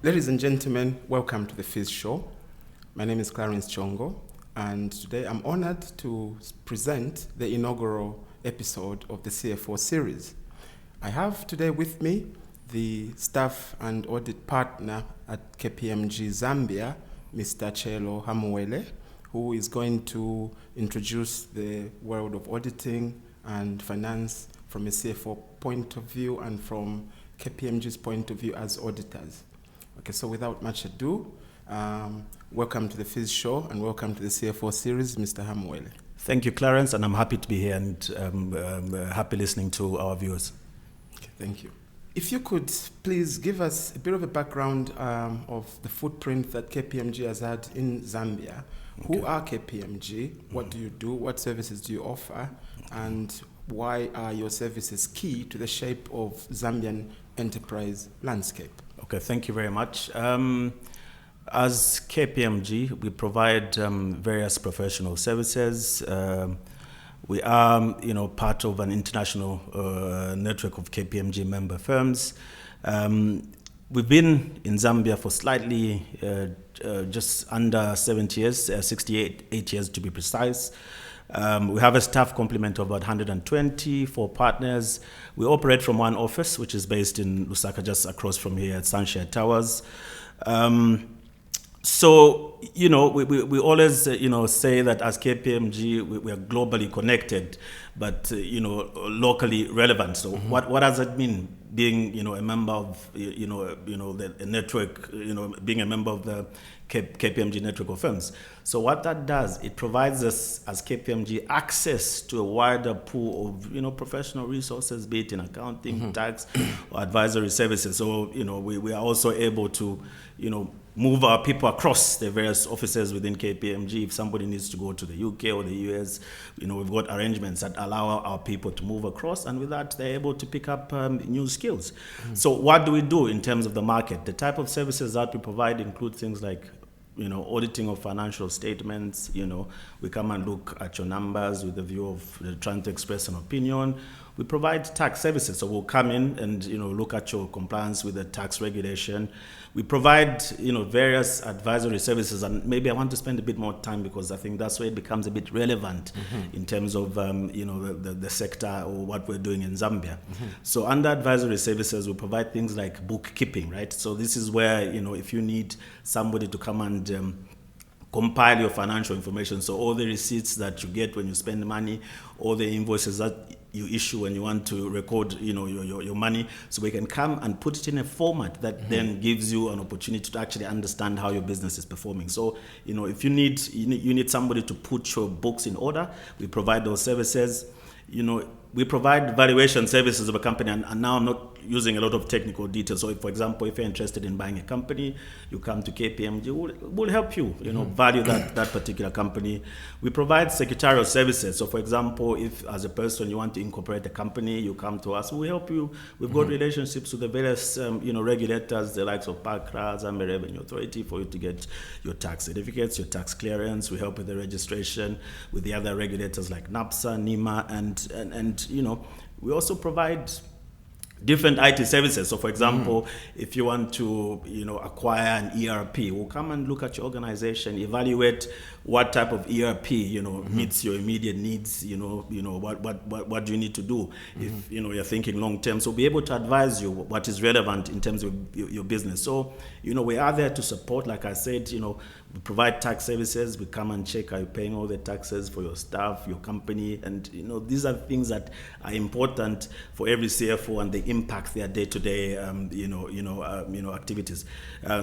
Ladies and gentlemen, welcome to the FIZ Show. My name is Clarence Chongo, and today I'm honored to present the inaugural episode of the CFO Series. I have today with me the staff and audit partner at KPMG Zambia, Mr. Cheelo Hamuwele, who is going to introduce the world of auditing and finance from a CFO point of view and from KPMG's point of view as auditors. Okay, so without much ado, welcome to the FIZ Show and welcome to the CFO Series, Mr. Hamuwele. Thank you, Clarence, and I'm happy to be here and happy listening to our viewers. Okay, thank you. If you could please give us a bit of a background of the footprint that KPMG has had in Zambia. Okay. Who are KPMG? What do you do? What services do you offer? And why are your services key to the shape of Zambian enterprise landscape? Okay, thank you very much. As KPMG, we provide various professional services. We are, part of an international network of KPMG member firms. We've been in Zambia for slightly just under 70 years, 68 years to be precise. We have a staff complement of about 124 partners. We operate from one office, which is based in Lusaka, just across from here at Sunshine Towers. So, we always, say that as KPMG, we are globally connected, but, locally relevant. So what does that mean? Being, a member of, the network, being a member of the KPMG network of firms. So what that does, it provides us as KPMG access to a wider pool of, professional resources, be it in accounting, tax, or advisory services. So, we are also able to, move our people across the various offices within KPMG. If somebody needs to go to the UK or the US, we've got arrangements that allow our people to move across, and with that, they're able to pick up new skills. So what do we do in terms of the market? The type of services that we provide include things like auditing of financial statements. We come and look at your numbers with the view of trying to express an opinion. We provide tax services, so we'll come in and look at your compliance with the tax regulation. We provide various advisory services, and maybe I want to spend a bit more time because I think that's where it becomes a bit relevant in terms of the sector or what we're doing in Zambia. So under advisory services, we provide things like bookkeeping, right? So this is where if you need somebody to come and compile your financial information, so all the receipts that you get when you spend money, all the invoices that you issue when you want to record your money, so we can come and put it in a format that then gives you an opportunity to actually understand how your business is performing. So if you need somebody to put your books in order, we provide those services. We provide valuation services of a company, and now I'm not using a lot of technical details. So, for example, if you're interested in buying a company, you come to KPMG, we'll help you, value that particular company. We provide secretarial services. So, for example, if as a person you want to incorporate a company, you come to us, we help you. We've got relationships with the various, regulators, the likes of PACRA, Zambia Revenue Authority, for you to get your tax certificates, your tax clearance. We help with the registration with the other regulators like NAPSA, NIMA, and we also provide different IT services. So, for example, if you want to, acquire an ERP, we'll come and look at your organization, evaluate what type of ERP, meets your immediate needs. What do you need to do if you're thinking long term. So, be able to advise you what is relevant in terms of your business. So, we are there to support. Like I said, we provide tax services. We come and check, are you paying all the taxes for your staff, your company, and these are things that are important for every CFO and they impact their day-to-day activities.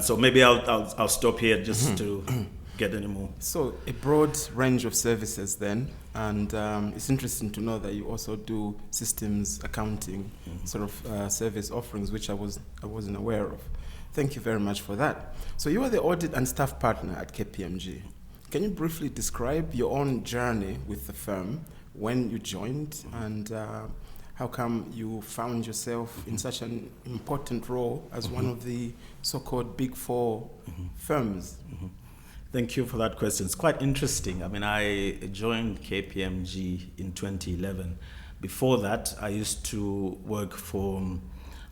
So maybe I'll stop here just to get any more. So a broad range of services then, and it's interesting to know that you also do systems accounting sort of service offerings, which I wasn't aware of. Thank you very much for that. So you are the audit and staff partner at KPMG. Can you briefly describe your own journey with the firm, when you joined, and how come you found yourself in such an important role as one of the so-called Big Four firms? Thank you for that question. It's quite interesting. I mean, I joined KPMG in 2011. Before that, I used to work for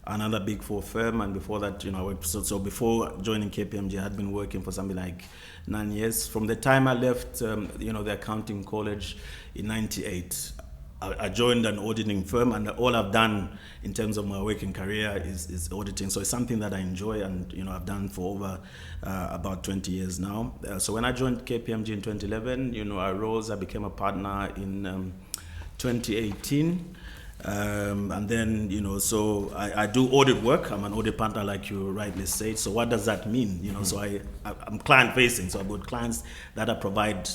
another Big Four firm, and before that, I worked. So before joining KPMG, I had been working for something like 9 years. From the time I left, the accounting college in '98, I joined an auditing firm, and all I've done in terms of my working career is auditing. So it's something that I enjoy, and I've done for over about 20 years now. So when I joined KPMG in 2011, I became a partner in 2018. And then, so I do audit work. I'm an audit partner, like you rightly said. So what does that mean? So I'm client facing. So I've got clients that I provide,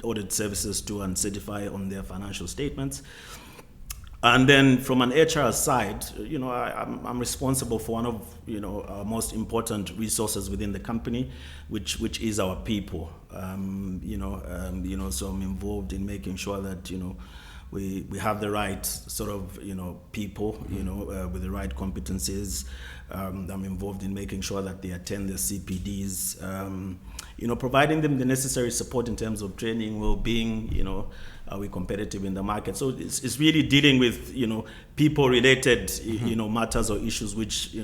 audit services to and certify on their financial statements. And then from an HR side, I'm responsible for one of, our most important resources within the company, which is our people. So I'm involved in making sure that, we have the right sort of people with the right competencies. I'm involved in making sure that they attend their CPDs, providing them the necessary support in terms of training, well-being. Are we competitive in the market? So it's really dealing with people related matters or issues which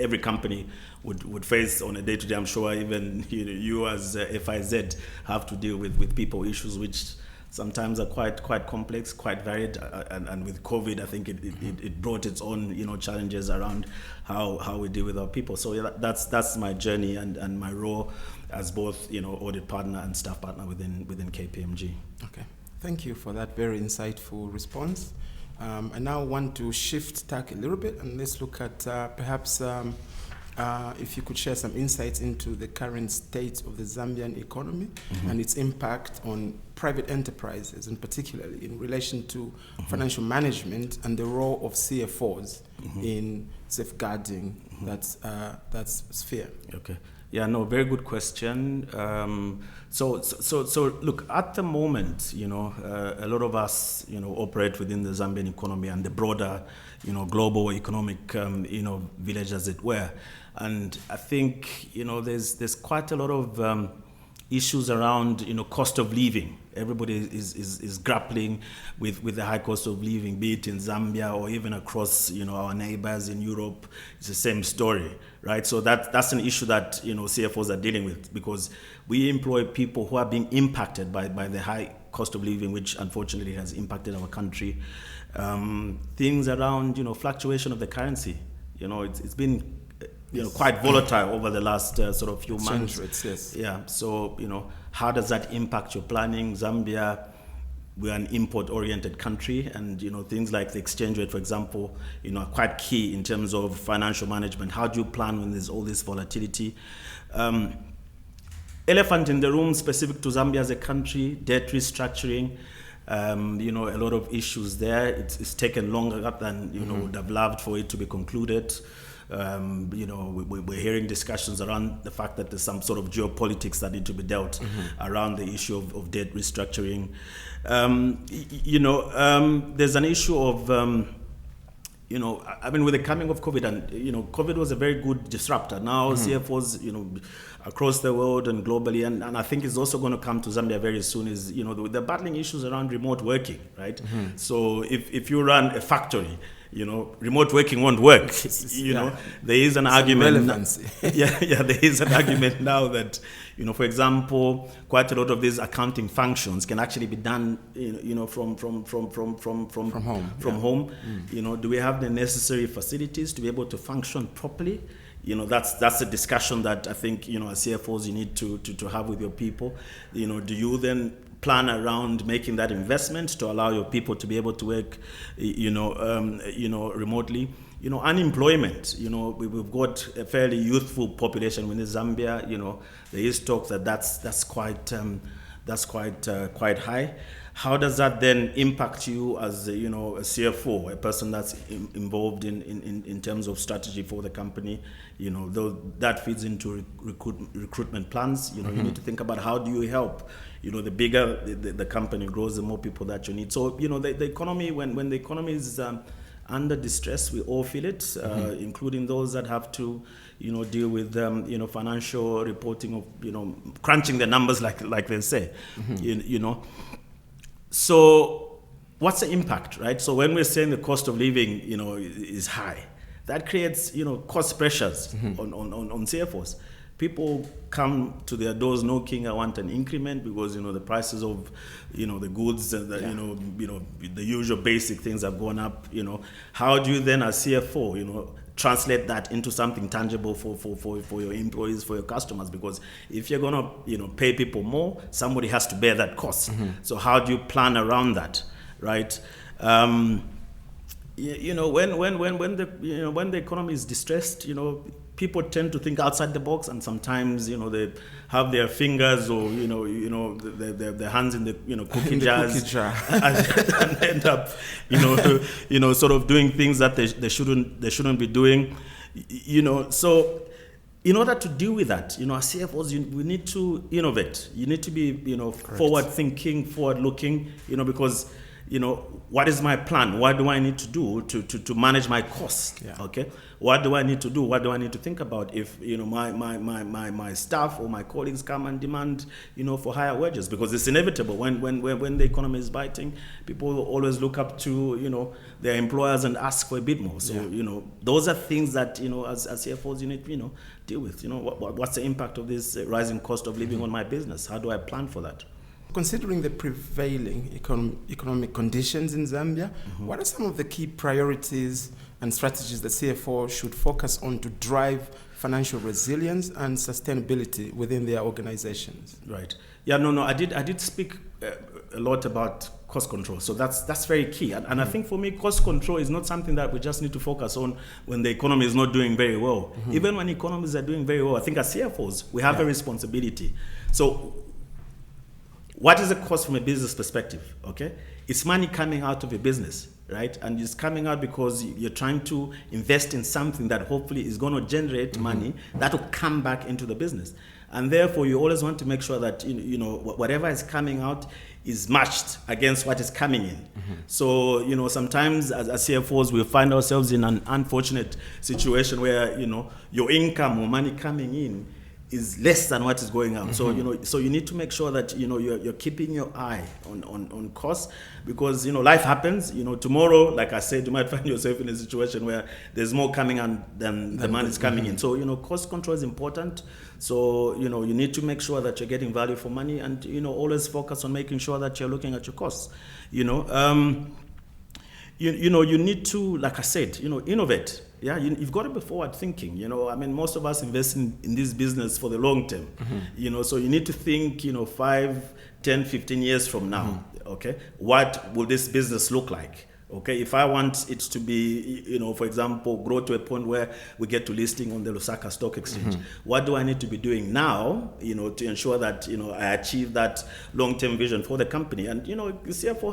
every company would face on a day-to-day. I'm sure even you as FIZ have to deal with people issues which sometimes are quite complex, quite varied, and with COVID, I think it brought its own challenges around how we deal with our people. So that's my journey and my role as both audit partner and staff partner within KPMG. Okay, thank you for that very insightful response. I now want to shift tack a little bit, and let's look at perhaps if you could share some insights into the current state of the Zambian economy and its impact on private enterprises, and particularly in relation to financial management and the role of CFOs in safeguarding that sphere. Okay. Yeah, no, very good question. So look, at the moment, a lot of us, operate within the Zambian economy and the broader, global economic, village, as it were. And I think, there's quite a lot of issues around, cost of living. Everybody is grappling with the high cost of living, be it in Zambia or even across, our neighbors in Europe. It's the same story, right? So that's an issue that, CFOs are dealing with, because we employ people who are being impacted by the high cost of living, which unfortunately has impacted our country. Things around, fluctuation of the currency. It's been quite volatile over the last sort of few months. Rates, yes. Yeah. So, how does that impact your planning? Zambia, we're an import-oriented country, and things like the exchange rate, for example, are quite key in terms of financial management. How do you plan when there's all this volatility? Elephant in the room, specific to Zambia as a country, debt restructuring. A lot of issues there. It's taken longer than would have loved for it to be concluded. We're hearing discussions around the fact that there's some sort of geopolitics that need to be dealt around the issue of debt restructuring. There's an issue of, with the coming of COVID, and, COVID was a very good disruptor. Now CFOs, across the world and globally, and I think it's also going to come to Zambia very soon, is, they're battling issues around remote working, right? So if you run a factory, remote working won't work. There is an argument. There is an argument now that, for example, quite a lot of these accounting functions can actually be done, from home. Do we have the necessary facilities to be able to function properly? That's a discussion that I think, as CFOs, you need to have with your people. Do you then plan around making that investment to allow your people to be able to work, remotely? Unemployment. We've got a fairly youthful population within Zambia. There is talk that's quite high. How does that then impact you as a CFO, a person that's involved in terms of strategy for the company? Though that feeds into recruitment plans. You need to think about how do you help. The bigger the company grows, the more people that you need. So the economy, when the economy is under distress, we all feel it, including those that have to deal with financial reporting of crunching the numbers like they say. So what's the impact, right? So when we're saying the cost of living, is high, that creates, cost pressures on CFOs. People come to their doors knocking, I want an increment because, the prices of, the goods, the usual basic things have gone up, How do you then as CFO, translate that into something tangible for your employees, for your customers? Because if you're going to, pay people more, somebody has to bear that cost. So how do you plan around that, right? When the economy is distressed, people tend to think outside the box, and sometimes they have their fingers or their hands in the cookie jars, and end up sort of doing things that they shouldn't be doing, So in order to deal with that, as CFOs, we need to innovate. You need to be forward thinking, forward looking, because what is my plan? What do I need to do to manage my costs? Yeah. Okay. What do I need to do? What do I need to think about if my staff or my colleagues come and demand for higher wages? Because it's inevitable when the economy is biting, people always look up to their employers and ask for a bit more. So those are things that as CFOs you need to deal with. What's the impact of this rising cost of living on my business? How do I plan for that? Considering the prevailing economic conditions in Zambia, what are some of the key priorities and strategies that CFO should focus on to drive financial resilience and sustainability within their organizations? Right. Yeah. No. I did speak a lot about cost control. So that's very key. And I think for me, cost control is not something that we just need to focus on when the economy is not doing very well. Even when economies are doing very well, I think as CFOs we have a responsibility. So what is the cost from a business perspective? Okay, it's money coming out of a business, right? And it's coming out because you're trying to invest in something that hopefully is going to generate money that will come back into the business. And therefore, you always want to make sure that whatever is coming out is matched against what is coming in. So sometimes as CFOs we find ourselves in an unfortunate situation where your income or money coming in is less than what is going out. So you need to make sure that you're keeping your eye on costs, because life happens. Tomorrow, like I said, you might find yourself in a situation where there's more coming on than the money is coming in. So cost control is important. So you need to make sure that you're getting value for money, and always focus on making sure that you're looking at your costs. You need to, like I said, innovate. Yeah, you've got to be forward thinking. Most of us invest in this business for the long term. So you need to think, 5, 10, 15 years from now. Okay, what will this business look like? Okay, if I want it to be, for example, grow to a point where we get to listing on the Lusaka Stock Exchange, what do I need to be doing now, to ensure that, I achieve that long-term vision for the company? And, the CFO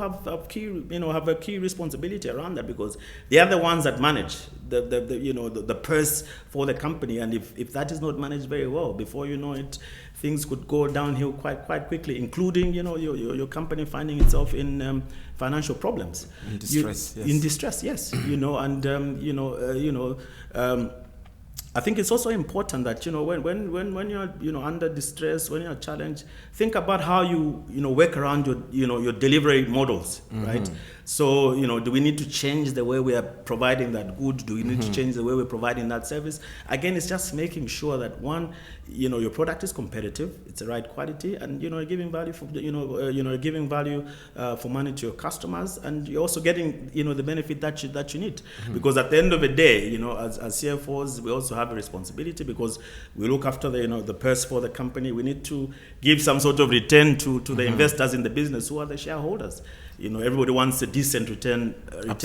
have a key responsibility around that, because they are the ones that manage the purse for the company. And if that is not managed very well, before you know it, things could go downhill quite quickly, including your company finding itself in financial problems, in distress. In distress, yes. I think it's also important that when you're under distress, when you're challenged, think about how you work around your delivery models, right? So do we need to change the way we are providing that good? Do we need to change the way we're providing that service? Again, it's just making sure that one, your product is competitive, it's the right quality, and giving value for giving value for money to your customers, and you're also getting the benefit that you need. Because at the end of the day, as CFOs, we also have a responsibility, because we look after the purse for the company. We need to give some sort of return to the investors in the business, who are the shareholders. Everybody wants a decent return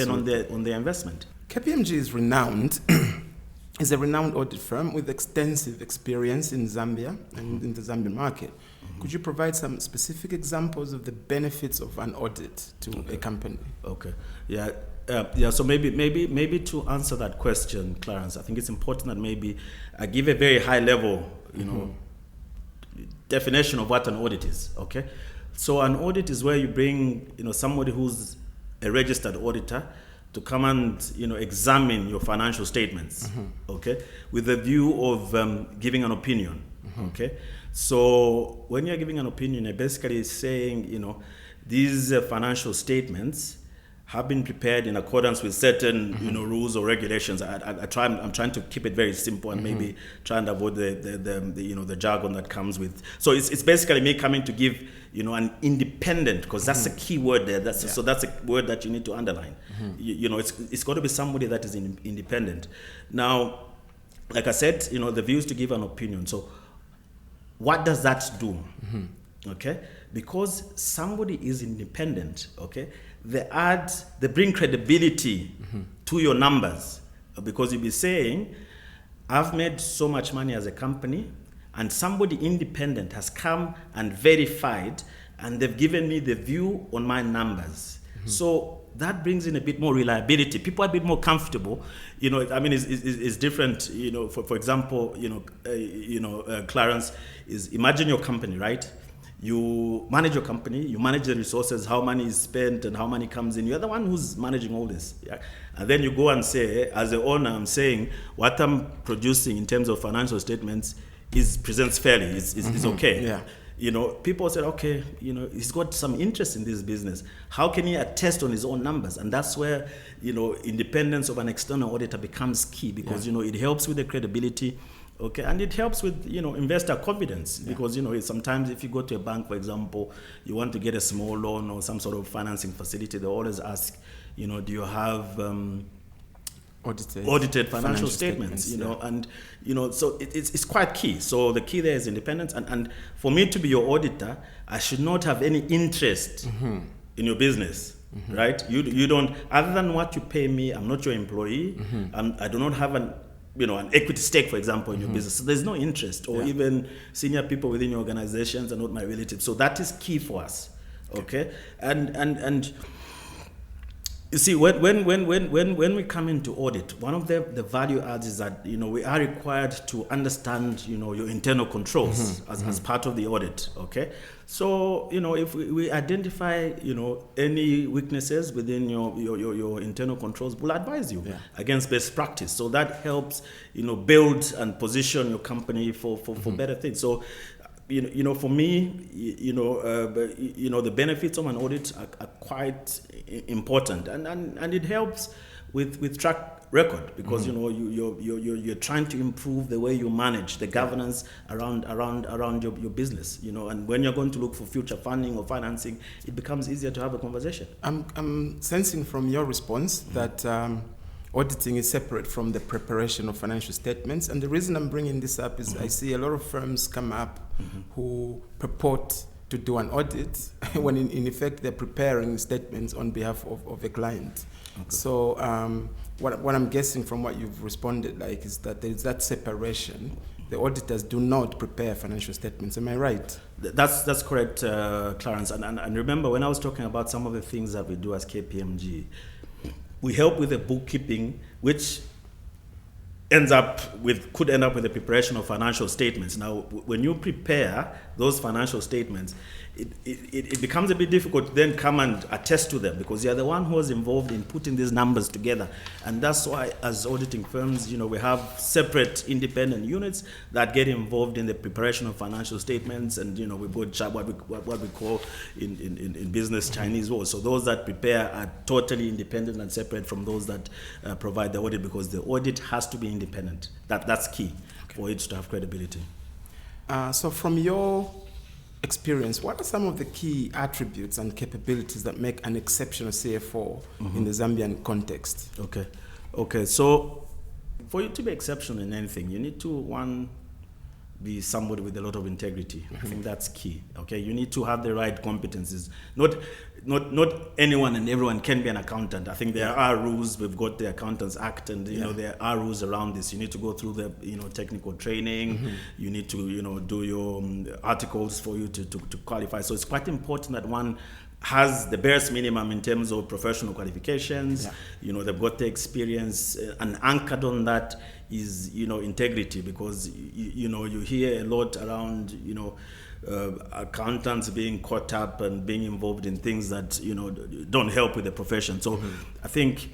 on their investment. KPMG is a renowned audit firm with extensive experience in Zambia and in the Zambian market. Could you provide some specific examples of the benefits of an audit to a company? Okay. Yeah. So maybe to answer that question, Clarence, I think it's important that maybe I give a very high level, definition of what an audit is. Okay. So an audit is where you bring, somebody who's a registered auditor to come and, examine your financial statements, okay, with a view of giving an opinion, okay. So when you're giving an opinion, you're basically saying, these financial statements have been prepared in accordance with certain rules or regulations. I'm trying to keep it very simple and maybe try and avoid the jargon that comes with. So it's basically me coming to give an independent, because that's a key word there. So that's a word that you need to underline. It's got to be somebody that is independent. Now, like I said, the view is to give an opinion. So what does that do? Okay, because somebody is independent. Okay, they bring credibility to your numbers, because you'll be saying, I've made so much money as a company, and somebody independent has come and verified, and they've given me the view on my numbers. So that brings in a bit more reliability. People are a bit more comfortable. It's different. For example, Clarence, imagine your company, right? You manage your company, you manage the resources, how money is spent and how money comes in. You're the one who's managing all this. Yeah? And then you go and say, as the owner, I'm saying what I'm producing in terms of financial statements presents fairly, is okay. Yeah. People said, okay, he's got some interest in this business. How can he attest on his own numbers? And that's where, independence of an external auditor becomes key, because, it helps with the credibility. Okay, and it helps with investor confidence, because sometimes if you go to a bank, for example, you want to get a small loan or some sort of financing facility, they always ask, do you have audited financial statements? And so it's quite key. So the key there is independence, and for me to be your auditor, I should not have any interest in your business. Right? You don't, other than what you pay me, I'm not your employee. I do not have an equity stake, for example, in your business. So there's no interest, or even senior people within your organizations are not my relatives. So that is key for us. Okay? And you see, when we come into audit, one of the value adds is that we are required to understand your internal controls as part of the audit. Okay, so if we identify any weaknesses within your internal controls, we'll advise you against best practice. So that helps build and position your company for better things. So for me, the benefits of an audit are quite important, and it helps with track record, because you're trying to improve the way you manage the governance around your business. And when you're going to look for future funding or financing, it becomes easier to have a conversation. I'm sensing from your response that auditing is separate from the preparation of financial statements. And the reason I'm bringing this up is I see a lot of firms come up who purport to do an audit when in effect they're preparing statements on behalf of a client. Okay. So what I'm guessing from what you've responded is that there is that separation. The auditors do not prepare financial statements. Am I right? That's correct, Clarence. And remember, when I was talking about some of the things that we do as KPMG, we help with the bookkeeping, which could end up with the preparation of financial statements. Now, when you prepare those financial statements, it becomes a bit difficult to then come and attest to them, because you're the one who was involved in putting these numbers together. And that's why, as auditing firms, we have separate independent units that get involved in the preparation of financial statements, and we put what we call in business Chinese walls. So those that prepare are totally independent and separate from those that provide the audit, because the audit has to be independent. That's key for it to have credibility. So from your experience, what are some of the key attributes and capabilities that make an exceptional CFO in the Zambian context? Okay. So for you to be exceptional in anything, you need to, be somebody with a lot of integrity. I think that's key. Okay, you need to have the right competencies. Not anyone and everyone can be an accountant. I think there are rules. We've got the Accountants Act, and there are rules around this. You need to go through the technical training. You need to do your articles for you to qualify. So it's quite important that one has the barest minimum in terms of professional qualifications. They've got the experience, and anchored on that is integrity, because you hear a lot around accountants being caught up and being involved in things that don't help with the profession. So I think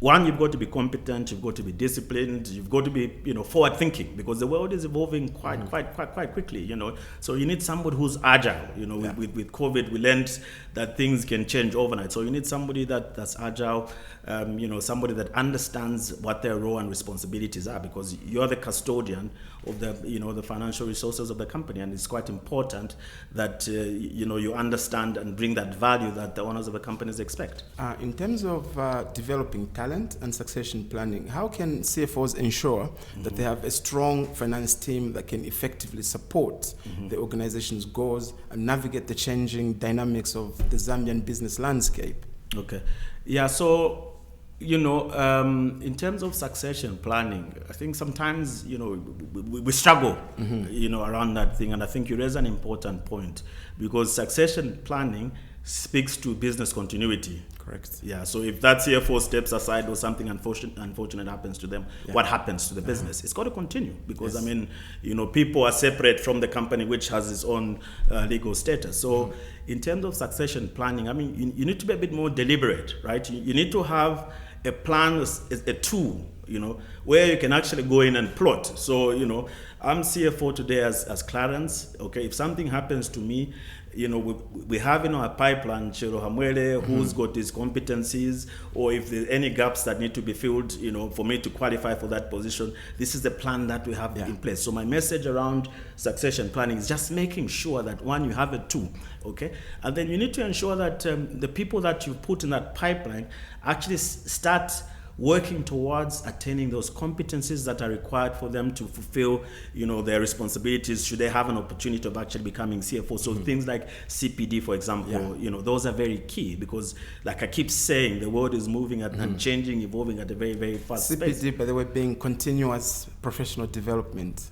one, you've got to be competent, you've got to be disciplined, you've got to be, forward thinking, because the world is evolving quite quickly, So you need somebody who's agile. With COVID, we learned that things can change overnight. So you need somebody that's agile, somebody that understands what their role and responsibilities are, because you're the custodian of the financial resources of the company, and it's quite important that you understand and bring that value that the owners of the companies expect. In terms of developing talent and succession planning, how can CFOs ensure that they have a strong finance team that can effectively support the organization's goals and navigate the changing dynamics of the Zambian business landscape? Okay. Yeah, so in terms of succession planning, I think sometimes, we struggle, around that thing. And I think you raise an important point, because succession planning speaks to business continuity. Correct. Yeah, so if that CFO steps aside or something unfortunate happens to them, what happens to the business? It's got to continue, because, people are separate from the company, which has its own legal status. So in terms of succession planning, you need to be a bit more deliberate, right? You need to have a plan, a tool, where you can actually go in and plot. So, I'm CFO today as Clarence. Okay, if something happens to me, we have in our pipeline Cheelo Hamuwele, who's got these competencies, or if there's any gaps that need to be filled, for me to qualify for that position, this is the plan that we have in place. So my message around succession planning is just making sure that, one, you have a tool, okay? And then you need to ensure that the people that you put in that pipeline actually start working towards attaining those competencies that are required for them to fulfill, their responsibilities should they have an opportunity of actually becoming CFO. So things like CPD, for example, those are very key, because, like I keep saying, the world is moving and changing, evolving at a very, very fast pace. CPD, by the way, being continuous professional development.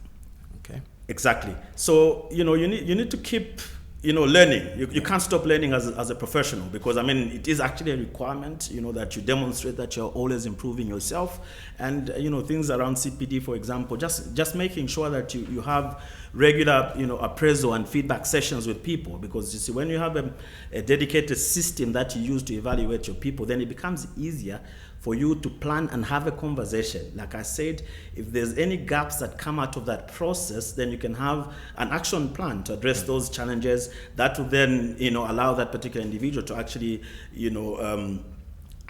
Okay. Exactly. So, you need to keep learning. You can't stop learning as a professional, because it is actually a requirement, that you demonstrate that you're always improving yourself. And things around CPD, for example, just making sure that you have regular appraisal and feedback sessions with people, because you see, when you have a dedicated system that you use to evaluate your people, then it becomes easier for you to plan and have a conversation. Like I said, if there's any gaps that come out of that process, then you can have an action plan to address those challenges that will then, allow that particular individual to actually,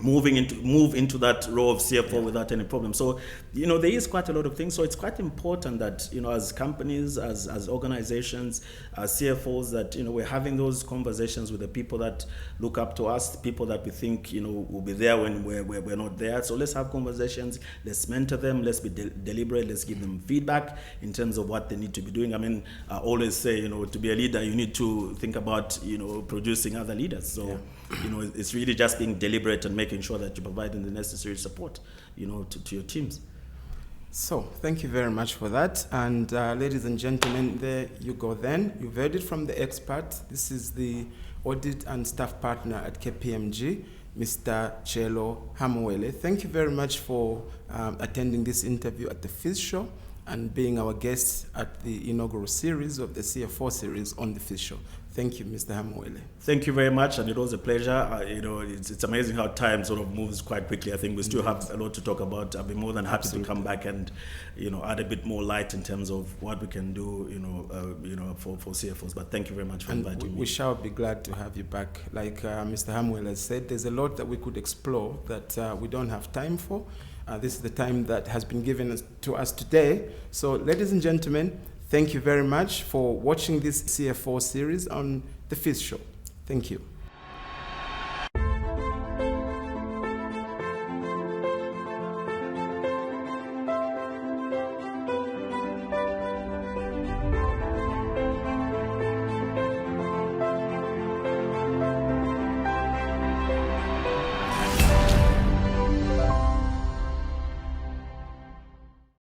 move into that role of CFO without any problem. So, there is quite a lot of things. So it's quite important that, as companies, as organizations, as CFOs, that, we're having those conversations with the people that look up to us, the people that we think, will be there when we're not there. So let's have conversations, let's mentor them, let's be deliberate, let's give them feedback in terms of what they need to be doing. I always say, to be a leader, you need to think about, producing other leaders. So, it's really just being deliberate and making sure that you're providing the necessary support, to your teams. So, thank you very much for that. And ladies and gentlemen, there you go then. You've heard it from the expert. This is the Audit and Staff Partner at KPMG, Mr. Cheelo Hamuwele. Thank you very much for attending this interview at the FIZ Show and being our guest at the inaugural series of the CFO Series on the FIZ Show. Thank you, Mr. Hamuwele. Thank you very much, and it was a pleasure. It's amazing how time sort of moves quite quickly. I think we still have a lot to talk about. I'll be more than happy to come back and, add a bit more light in terms of what we can do, for CFOs. But thank you very much for inviting me. We shall be glad to have you back. Like Mr. Hamuwele has said, there's a lot that we could explore that we don't have time for. This is the time that has been given to us today. So, ladies and gentlemen, thank you very much for watching this CFO series on the FIZ Show. Thank you.